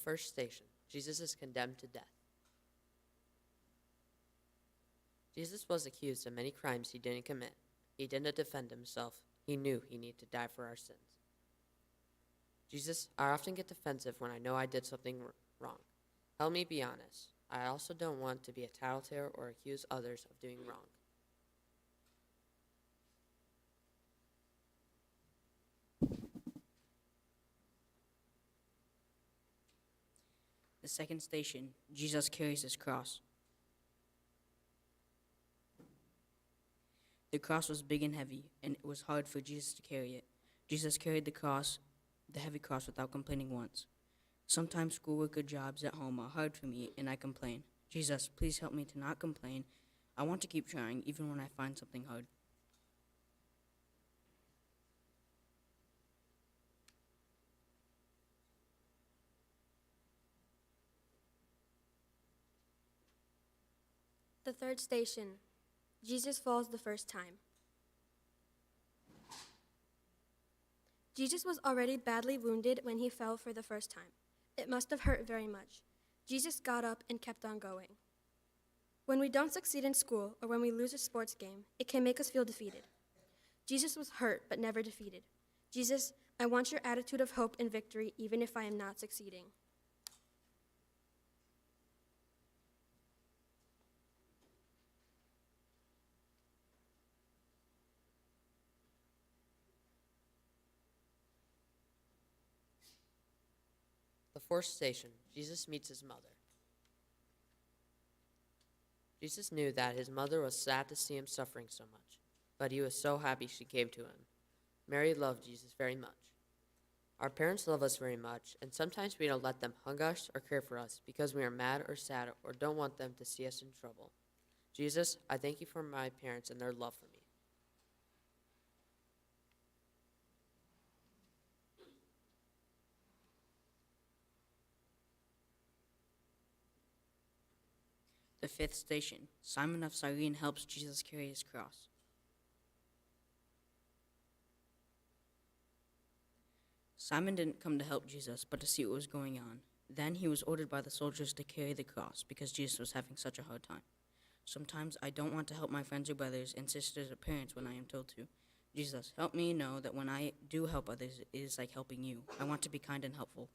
first station, Jesus is condemned to death. Jesus was accused of many crimes he didn't commit. He didn't defend himself. He knew he needed to die for our sins. Jesus, I often get defensive when I know I did something wrong. Help me be honest. I also don't want to be a tattletale or accuse others of doing wrong. The second station, Jesus carries his cross. The cross was big and heavy, and it was hard for Jesus to carry it. Jesus carried the heavy cross, without complaining once. Sometimes schoolwork or jobs at home are hard for me, and I complain. Jesus, please help me to not complain. I want to keep trying, even when I find something hard. The third station, Jesus falls the first time. Jesus was already badly wounded when he fell for the first time. It must have hurt very much. Jesus got up and kept on going. When we don't succeed in school or when we lose a sports game, it can make us feel defeated. Jesus was hurt but never defeated. Jesus, I want your attitude of hope and victory even if I am not succeeding. The fourth station, Jesus meets his mother. Jesus knew that his mother was sad to see him suffering so much, but he was so happy she came to him. Mary loved Jesus very much. Our parents love us very much, and sometimes we don't let them hug us or care for us because we are mad or sad or don't want them to see us in trouble. Jesus, I thank you for my parents and their love for me. The fifth station, Simon of Cyrene helps Jesus carry his cross. Simon didn't come to help Jesus, but to see what was going on. Then he was ordered by the soldiers to carry the cross because Jesus was having such a hard time. Sometimes I don't want to help my friends or brothers and sisters or parents when I am told to. Jesus, help me know that when I do help others, it is like helping you. I want to be kind and helpful.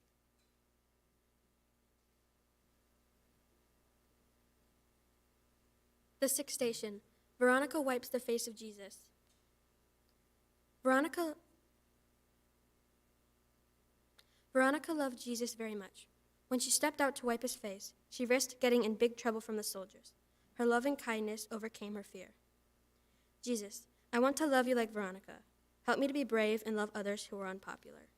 The sixth station, Veronica wipes the face of Jesus. Veronica loved Jesus very much. When she stepped out to wipe his face, she risked getting in big trouble from the soldiers. Her loving kindness overcame her fear. Jesus, I want to love you like Veronica. Help me to be brave and love others who are unpopular.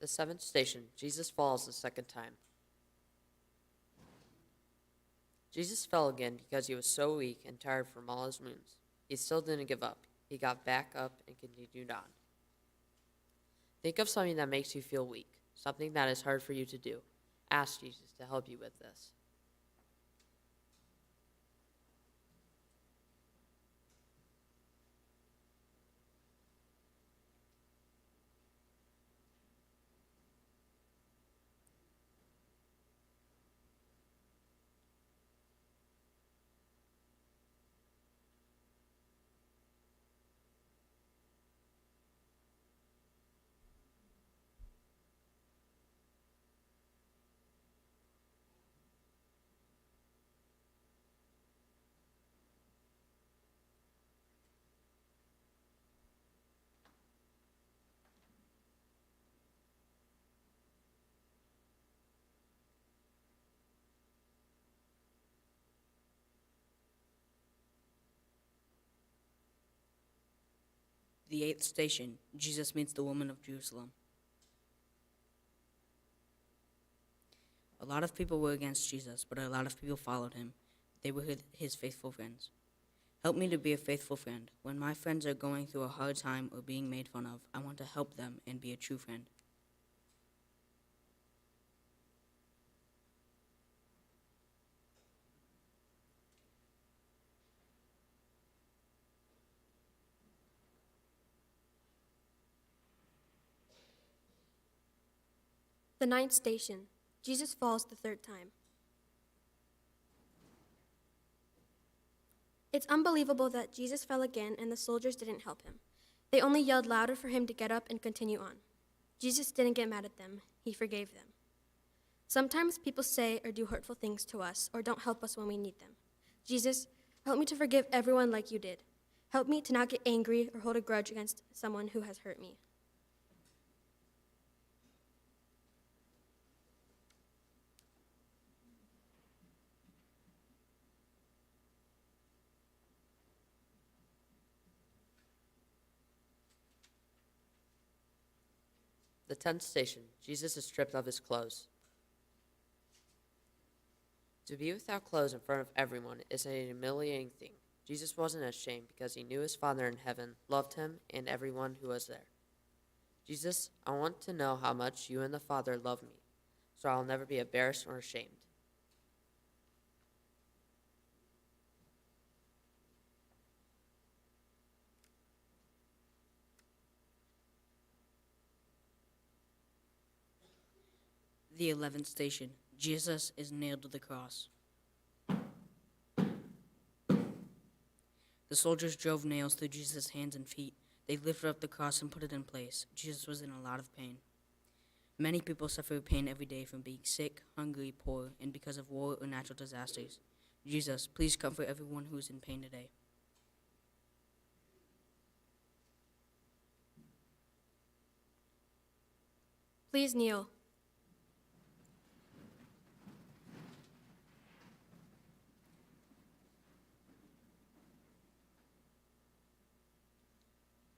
The seventh station, Jesus falls the second time. Jesus fell again because he was so weak and tired from all his wounds. He still didn't give up. He got back up and continued on. Think of something that makes you feel weak, something that is hard for you to do. Ask Jesus to help you with this. The eighth station, Jesus meets the woman of Jerusalem. A lot of people were against Jesus, but a lot of people followed him. They were his faithful friends. Help me to be a faithful friend. When my friends are going through a hard time or being made fun of, I want to help them and be a true friend. The ninth station. Jesus falls the third time. It's unbelievable that Jesus fell again and the soldiers didn't help him. They only yelled louder for him to get up and continue on. Jesus didn't get mad at them. He forgave them. Sometimes people say or do hurtful things to us or don't help us when we need them. Jesus, help me to forgive everyone like you did. Help me to not get angry or hold a grudge against someone who has hurt me. The 10th station. Jesus is stripped of his clothes. To be without clothes in front of everyone is a humiliating thing. Jesus wasn't ashamed because he knew his Father in heaven loved him and everyone who was there. Jesus, I want to know how much you and the Father love me, so I'll never be embarrassed or ashamed. The 11th station. Jesus is nailed to the cross. The soldiers drove nails through Jesus' hands and feet. They lifted up the cross and put it in place. Jesus was in a lot of pain. Many people suffer pain every day from being sick, hungry, poor, and because of war or natural disasters. Jesus, please comfort everyone who is in pain today. Please kneel.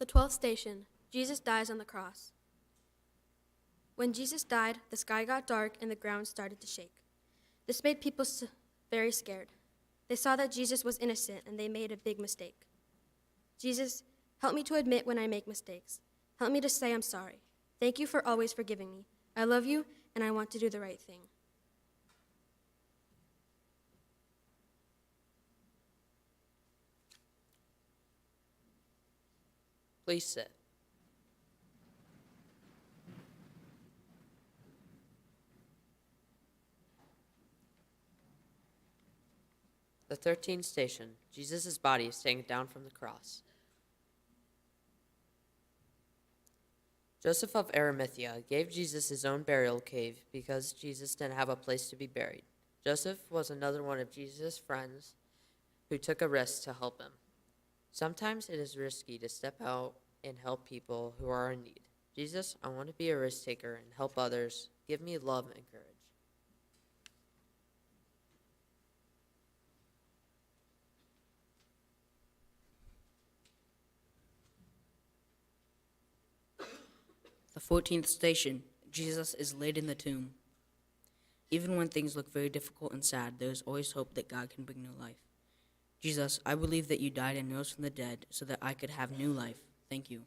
The 12th station. Jesus dies on the cross. When Jesus died, the sky got dark and the ground started to shake. This made people very scared. They saw that Jesus was innocent and they made a big mistake. Jesus, help me to admit when I make mistakes. Help me to say I'm sorry. Thank you for always forgiving me. I love you and I want to do the right thing. Please sit. The 13th station. Jesus' body is taken down from the cross. Joseph of Arimathea gave Jesus his own burial cave because Jesus didn't have a place to be buried. Joseph was another one of Jesus' friends who took a risk to help him. Sometimes it is risky to step out and help people who are in need. Jesus, I want to be a risk taker and help others. Give me love and courage. The 14th station. Jesus is laid in the tomb. Even when things look very difficult and sad, there is always hope that God can bring new life. Jesus, I believe that you died and rose from the dead so that I could have new life. Thank you.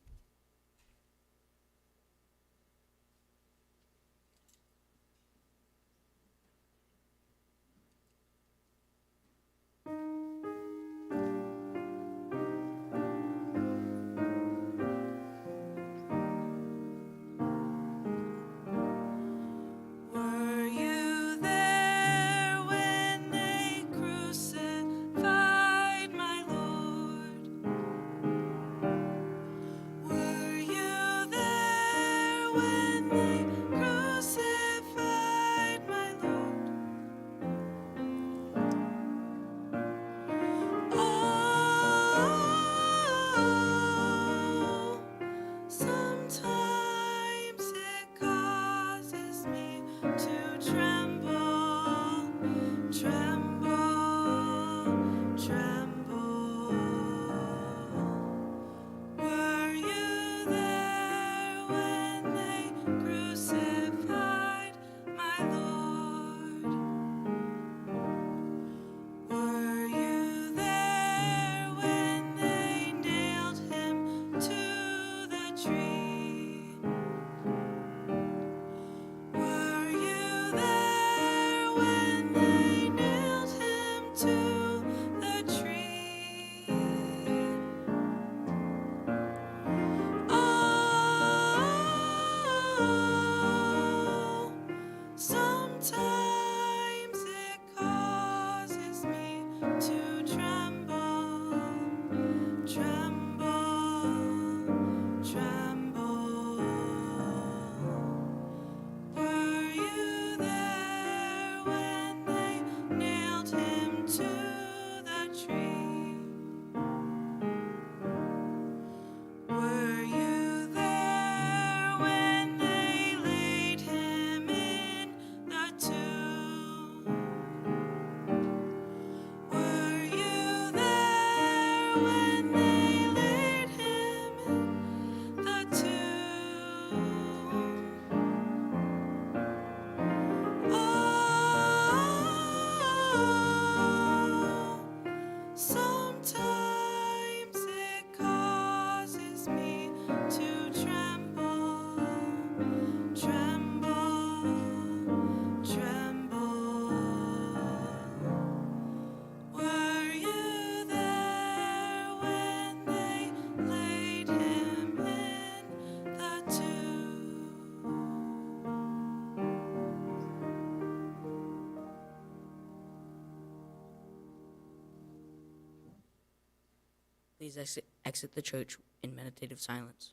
Were you there when they crucified my Lord? when they laid him in the tomb. Oh, sometimes it causes me to tremble, tremble, tremble. Were you there when they laid him in the tomb? Please exit the church in meditative silence.